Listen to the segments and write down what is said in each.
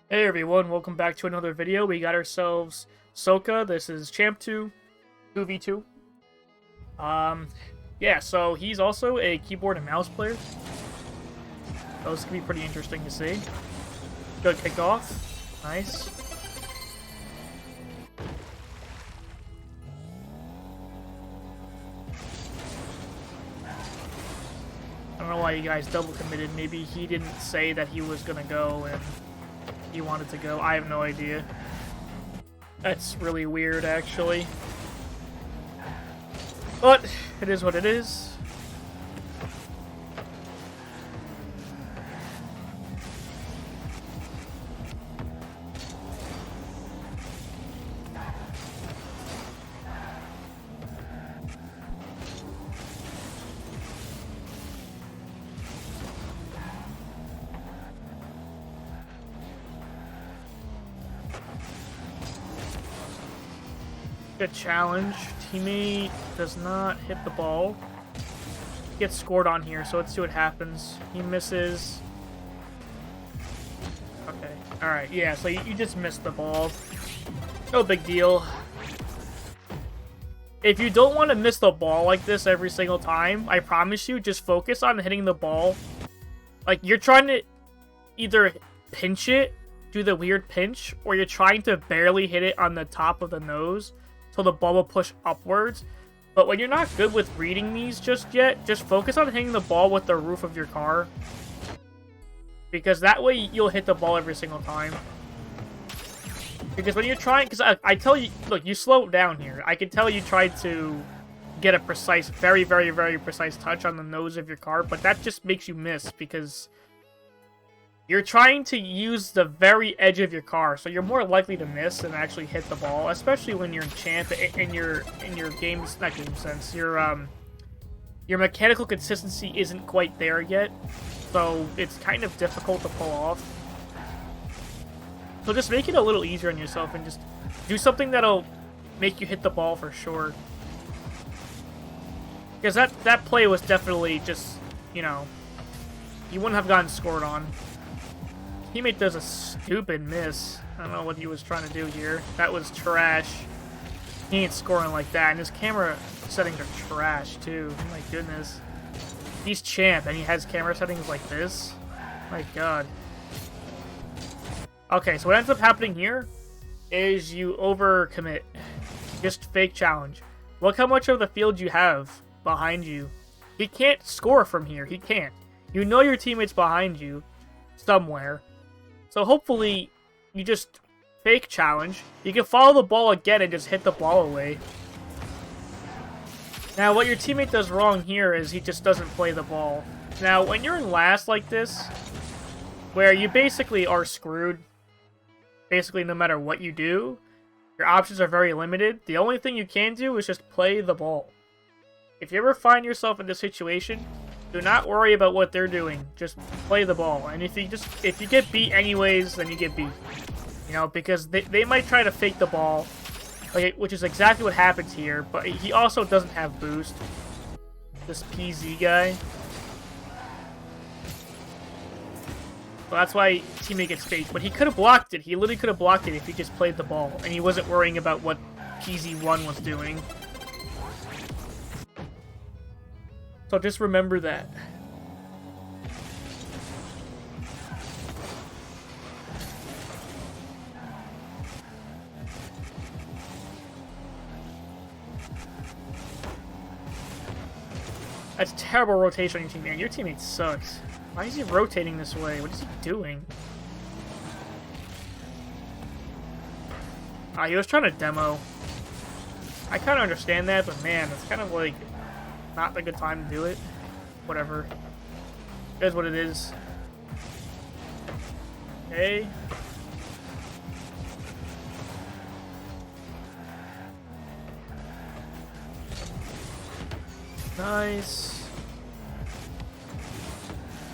Hey everyone, welcome back to another video. We got ourselves Sokka. This is Champ 2, 2v2. Yeah, so he's also a keyboard and mouse player. So this could be pretty interesting to see. Good kickoff. Nice. I don't know why you guys double committed. Maybe he didn't say that he was gonna go and he wanted to go. I have no idea. That's really weird, actually. But it is what it is. Good challenge. Teammate does not hit the ball. Gets scored on here, so let's see what happens. He misses. Okay. Alright, yeah, so you just missed the ball. No big deal. If you don't want to miss the ball like this every single time, I promise you, just focus on hitting the ball. Like, you're trying to either pinch it, do the weird pinch, or you're trying to barely hit it on the top of the nose, so the ball will push upwards. But when you're not good with reading these just yet, just focus on hitting the ball with the roof of your car. Because that way you'll hit the ball every single time. Because when you're trying, because I tell you, look, you slow down here. I can tell you tried to get a precise, very, very, very precise touch on the nose of your car, but that just makes you miss because you're trying to use the very edge of your car, so you're more likely to miss and actually hit the ball, especially when you're in champ in your game's not game sense. Your mechanical consistency isn't quite there yet, so it's kind of difficult to pull off. So just make it a little easier on yourself and just do something that'll make you hit the ball for sure. Because that play was definitely just, you know, you wouldn't have gotten scored on. Teammate does a stupid miss. I don't know what he was trying to do here. That was trash. He ain't scoring like that. And his camera settings are trash, too. Oh my goodness. He's champ, and he has camera settings like this? My god. Okay, so what ends up happening here is you overcommit. Just fake challenge. Look how much of the field you have behind you. He can't score from here. He can't. You know your teammate's behind you somewhere. So hopefully, you just fake challenge. You can follow the ball again and just hit the ball away. Now, what your teammate does wrong here is he just doesn't play the ball. Now, when you're in last like this, where you basically are screwed, basically no matter what you do, your options are very limited. The only thing you can do is just play the ball. If you ever find yourself in this situation, do not worry about what they're doing. Just play the ball. And if you get beat anyways, then you get beat. You know, because they might try to fake the ball, like, which is exactly what happens here, but he also doesn't have boost. This PZ guy. So that's why teammate gets faked. But he could have blocked it. He literally could have blocked it if he just played the ball. And he wasn't worrying about what PZ1 was doing. So just remember that. That's terrible rotation on your team, man. Your teammate sucks. Why is he rotating this way? What is he doing? He was trying to demo. I kind of understand that, but man, it's kind of like not a good time to do it. Whatever. It is what it is. Okay. Nice.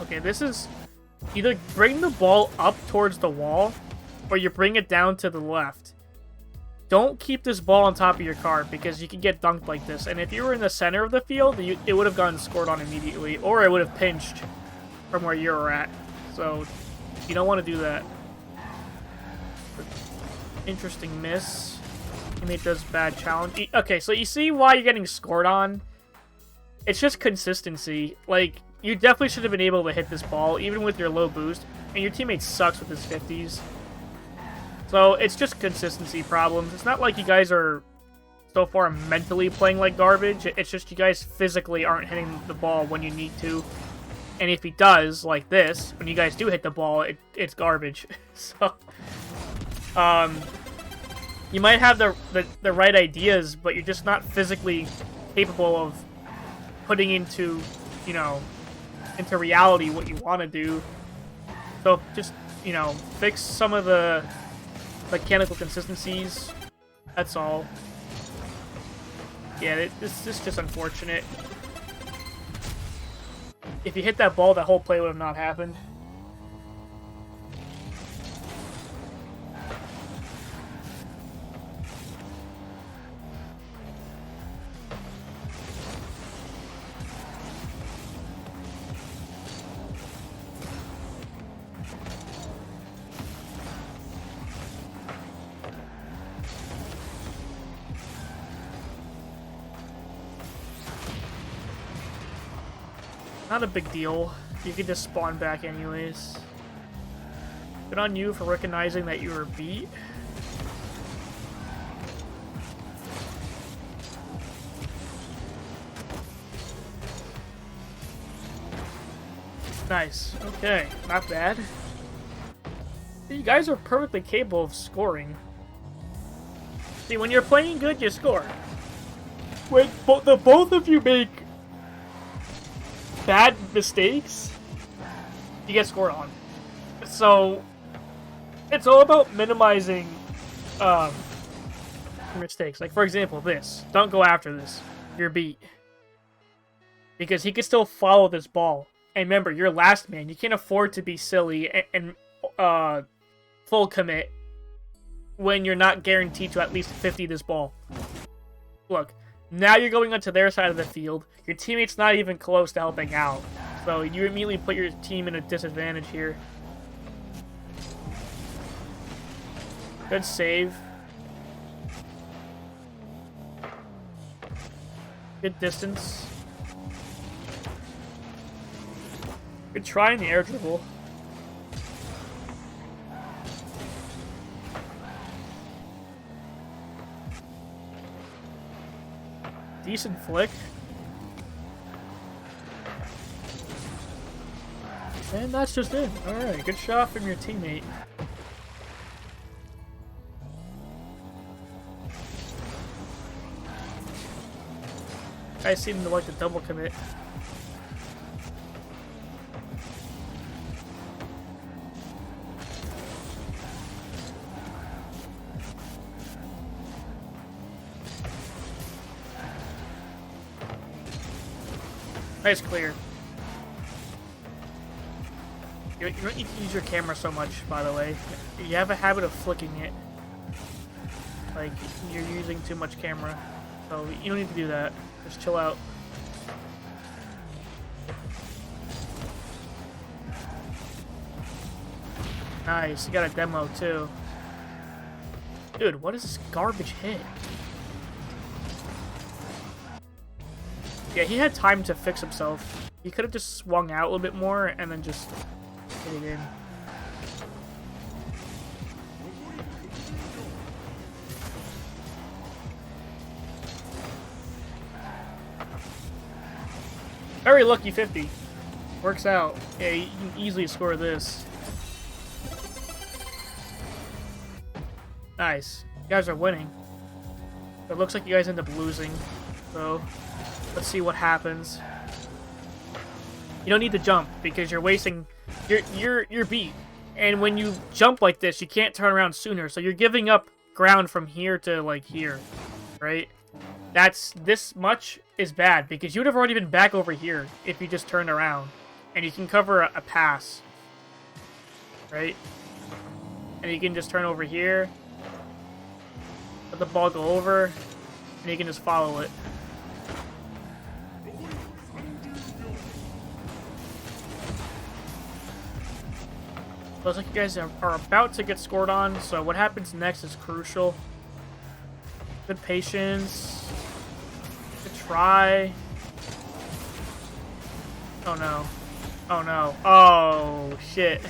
Okay, this is either bring the ball up towards the wall or you bring it down to the left. Don't keep this ball on top of your car because you can get dunked like this. And if you were in the center of the field, it would have gotten scored on immediately. Or it would have pinched from where you were at. So you don't want to do that. Interesting miss. Teammate does bad challenge. Okay, so you see why you're getting scored on? It's just consistency. Like, you definitely should have been able to hit this ball, even with your low boost, and your teammate sucks with his 50s. So, it's just consistency problems. It's not like you guys are, so far, mentally playing like garbage. It's just you guys physically aren't hitting the ball when you need to. And if he does, like this, when you guys do hit the ball, it's garbage. So, you might have the right ideas, but you're just not physically capable of putting into, you know, into reality what you want to do. So just, you know, fix some of the mechanical consistencies. That's all. Yeah, this is just unfortunate. If you hit that ball, that whole play would have not happened. Not a big deal. You can just spawn back anyways. Good on you for recognizing that you were beat. Nice. Okay, not bad. You guys are perfectly capable of scoring. See, when you're playing good, you score. When the both of you make bad mistakes, you get scored on. So it's all about minimizing mistakes. Like, for example, this. Don't go after this. You're beat. Because he can still follow this ball. And remember, you're last man. You can't afford to be silly and full commit when you're not guaranteed to at least 50 this ball. Look. Now you're going onto their side of the field. Your teammate's not even close to helping out. So you immediately put your team in a disadvantage here. Good save. Good distance. Good try in the air dribble. Decent flick. And that's just it. Alright, good shot from your teammate. I seem to like the double commit. Nice clear. You don't need to use your camera so much, by the way. You have a habit of flicking it. Like, you're using too much camera. So, you don't need to do that. Just chill out. Nice, you got a demo, too. Dude, what is this garbage hit? Yeah, he had time to fix himself. He could have just swung out a little bit more and then just hit it in. Very lucky 50. Works out. Yeah, you can easily score this. Nice. You guys are winning. It looks like you guys end up losing. So, let's see what happens. You don't need to jump because you're wasting. You're beat, and when you jump like this, you can't turn around sooner. So you're giving up ground from here to like here, right? This much is bad because you would have already been back over here if you just turned around, and you can cover a pass, right? And you can just turn over here, let the ball go over, and you can just follow it. Looks like you guys are about to get scored on, so what happens next is crucial. Good patience. Good try. Oh no. Oh no. Oh shit.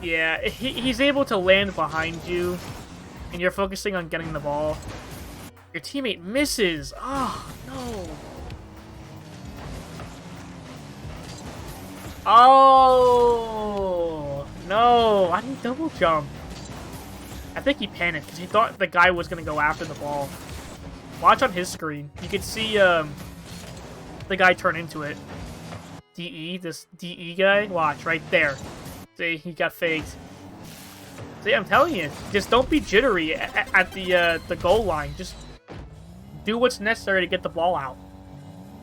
Yeah, he's able to land behind you, and you're focusing on getting the ball. Your teammate misses. Oh, no. Oh, no. Why did he double jump? I think he panicked because he thought the guy was going to go after the ball. Watch on his screen. You can see the guy turn into it. DE, this DE guy. Watch, right there. See, he got faked. See, I'm telling you, just don't be jittery at the goal line. Just do what's necessary to get the ball out.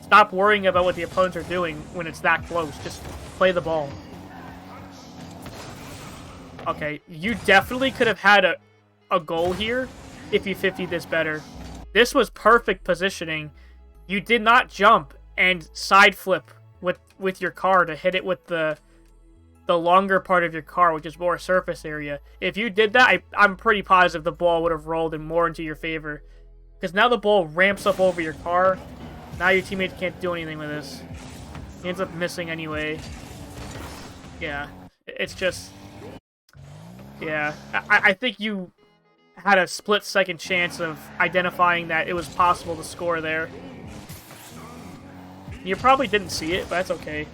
Stop worrying about what the opponents are doing when it's that close. Just play the ball. Okay, you definitely could have had a goal here if you 50'd this better. This was perfect positioning. You did not jump and side flip with your car to hit it with the longer part of your car, which is more surface area. If you did that, I'm pretty positive the ball would have rolled in more into your favor. Because now the ball ramps up over your car. Now your teammates can't do anything with this. He ends up missing anyway. Yeah, it's just... Yeah, I think you had a split-second chance of identifying that it was possible to score there. You probably didn't see it, but that's okay.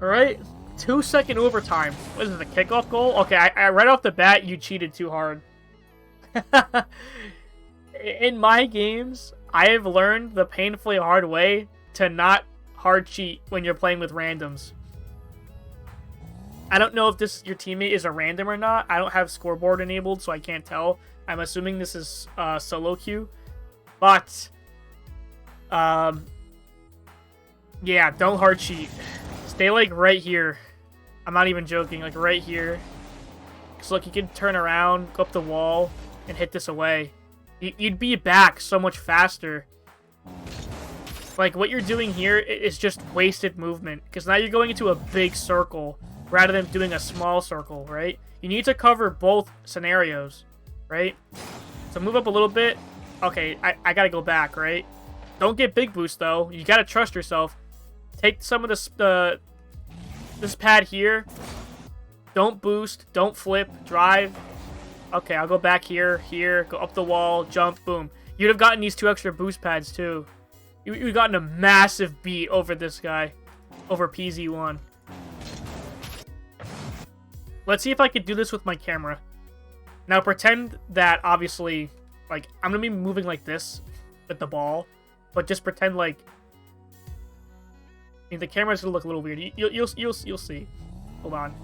Alright, 2-second overtime. What is it, the kickoff goal? Okay, I right off the bat, you cheated too hard. In my games, I have learned the painfully hard way to not hard cheat when you're playing with randoms. I don't know if your teammate is a random or not. I don't have scoreboard enabled, so I can't tell. I'm assuming this is solo queue. But, yeah, don't hard cheat. Stay, like, right here. I'm not even joking. Like, right here. So, look, you can turn around, go up the wall, and hit this away. You'd be back so much faster. Like, what you're doing here is just wasted movement. Because now you're going into a big circle rather than doing a small circle, right? You need to cover both scenarios, right? So move up a little bit. Okay, I gotta go back, right? Don't get big boost, though. You gotta trust yourself. Take some of this pad here. Don't boost. Don't flip. Drive. Okay, I'll go back here. Go up the wall. Jump. Boom. You'd have gotten these 2 extra boost pads, too. You've gotten a massive beat over this guy. Over PZ1. Let's see if I could do this with my camera. Now, pretend that, obviously, like, I'm going to be moving like this with the ball. But just pretend like... I mean, the camera's going to look a little weird. You'll see. Hold on.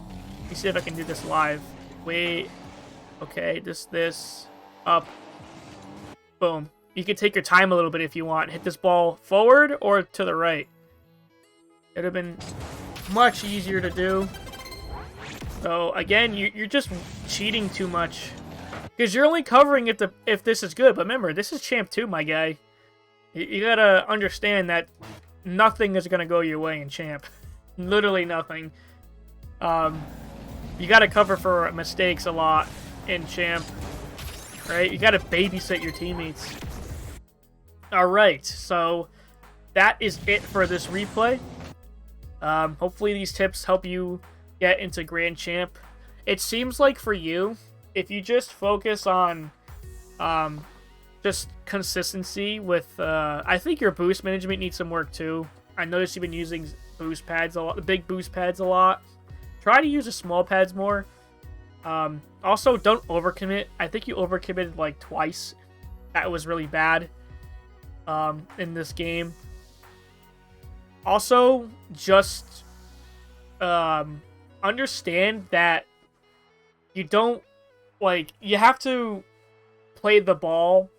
Let me see if I can do this live. Wait. Okay, this. Up. Boom. You can take your time a little bit if you want. Hit this ball forward or to the right. It would have been much easier to do. So, again, you're just cheating too much. Because you're only covering if this is good. But remember, this is Champ 2, my guy. You gotta understand that nothing is gonna go your way in Champ. Literally nothing. You gotta cover for mistakes a lot in Champ. Right? You gotta babysit your teammates. Alright, so that is it for this replay. Hopefully these tips help you get into Grand Champ. It seems like for you, if you just focus on just consistency with... I think your boost management needs some work too. I noticed you've been using boost pads a lot, the big boost pads a lot. Try to use the small pads more. Also, don't overcommit. I think you overcommitted like twice. That was really bad in this game. Also, just understand that you don't, like, you have to play the ball,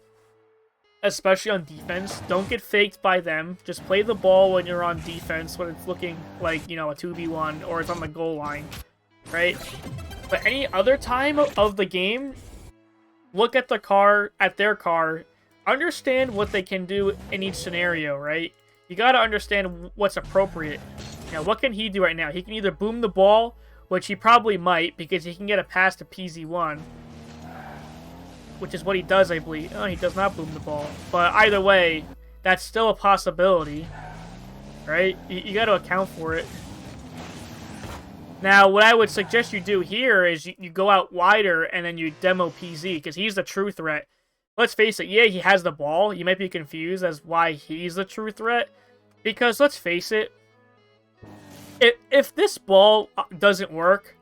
especially on defense. Don't get faked by them. Just play the ball when you're on defense, when it's looking like, you know, a 2v1 or it's on the goal line, right? But any other time of the game, look at their car, understand what they can do in each scenario, right? You gotta understand what's appropriate. Now, what can he do right now? He can either boom the ball, which he probably might, because he can get a pass to PZ1. Which is what he does, I believe. Oh, he does not boom the ball. But either way, that's still a possibility. Right? You gotta account for it. Now, what I would suggest you do here is you go out wider and then you demo PZ, because he's the true threat. Let's face it, yeah, he has the ball. You might be confused as why he's the true threat. Because, let's face it, if this ball doesn't work,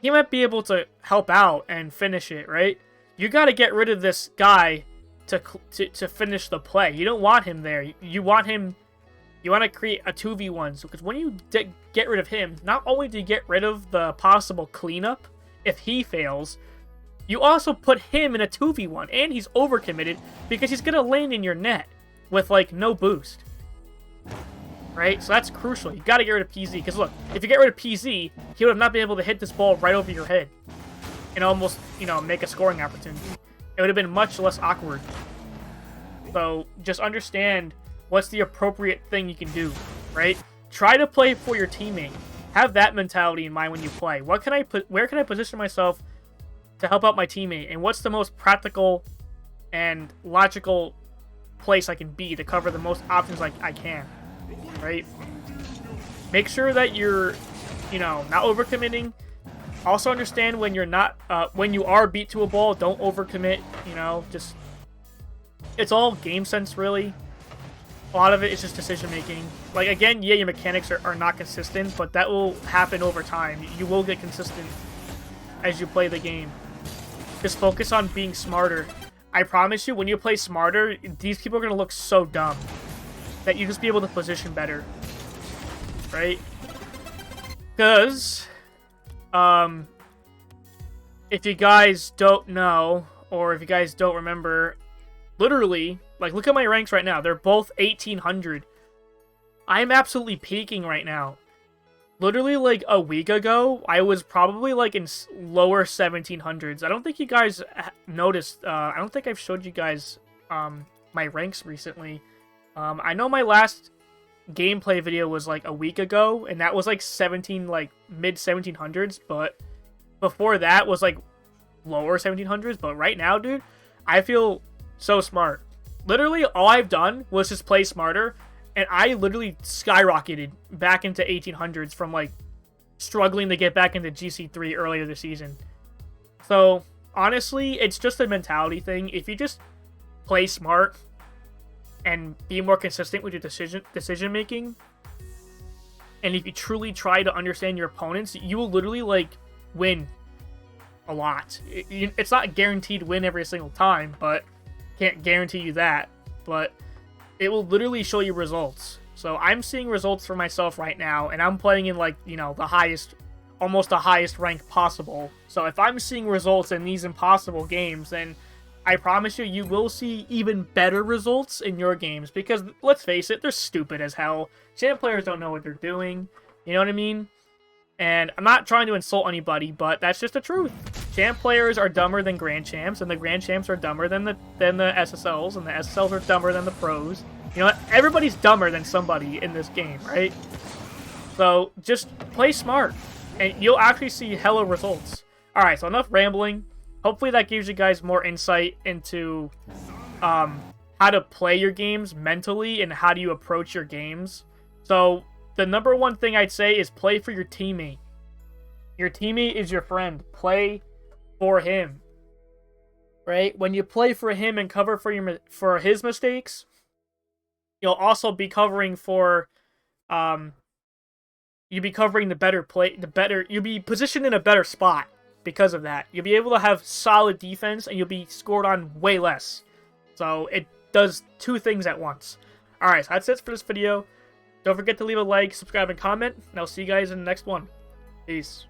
he might be able to help out and finish it, right? You got to get rid of this guy to finish the play. You don't want him there. You want him... You want to create a 2v1, because when you get rid of him, not only do you get rid of the possible cleanup if he fails, you also put him in a 2v1, and he's overcommitted because he's going to land in your net with, like, no boost. Right? So that's crucial. You got to get rid of PZ, because look, if you get rid of PZ, he would have not been able to hit this ball right over your head and almost, you know, make a scoring opportunity. It would have been much less awkward. So just understand what's the appropriate thing you can do, right? Try to play for your teammate. Have that mentality in mind when you play. Where can I position myself to help out my teammate, and what's the most practical and logical place I can be to cover the most options I can, right? Make sure that you're, you know, not overcommitting. Also understand when you're not, when you are beat to a ball, don't overcommit, you know, just, it's all game sense, really. A lot of it is just decision making. Like, again, yeah, your mechanics are not consistent, but that will happen over time. You will get consistent as you play the game. Just focus on being smarter. I promise you, when you play smarter, these people are going to look so dumb that you just be able to position better. Right? Because, if you guys don't know, or if you guys don't remember, literally, like, look at my ranks right now. They're both 1800. I'm absolutely peaking right now. Literally, like, a week ago, I was probably, like, in lower 1700s. I don't think you guys noticed. I don't think I've showed you guys my ranks recently. I know my last gameplay video was, like, a week ago, and that was, like, mid-1700s, but before that was, like, lower 1700s. But right now, dude, I feel so smart. Literally, all I've done was just play smarter, and I literally skyrocketed back into 1800s from, like, struggling to get back into GC3 earlier this season. So, honestly, it's just a mentality thing. If you just play smart and be more consistent with your decision making, and if you truly try to understand your opponents, you will literally, like, win a lot. It's not guaranteed win every single time, but can't guarantee you that. But it will literally show you results. So I'm seeing results for myself right now, and I'm playing in, like, you know, the highest, almost the highest rank possible. So if I'm seeing results in these impossible games, then I promise you, you will see even better results in your games. Because, let's face it, they're stupid as hell. Champ players don't know what they're doing. You know what I mean? And I'm not trying to insult anybody, but that's just the truth. Champ players are dumber than Grand Champs, and the Grand Champs are dumber than the SSLs, and the SSLs are dumber than the pros. You know what? Everybody's dumber than somebody in this game, right? So, just play smart, and you'll actually see hella results. Alright, so enough rambling. Hopefully that gives you guys more insight into how to play your games mentally, and how do you approach your games. So, the number one thing I'd say is play for your teammate. Your teammate is your friend. Play for him. Right? When you play for him and cover for his mistakes, you'll also be covering for you'll be covering the better play, you'll be positioned in a better spot because of that. You'll be able to have solid defense, and you'll be scored on way less. So it does two things at once. Alright, so that's it for this video. Don't forget to leave a like, subscribe, and comment, and I'll see you guys in the next one. Peace.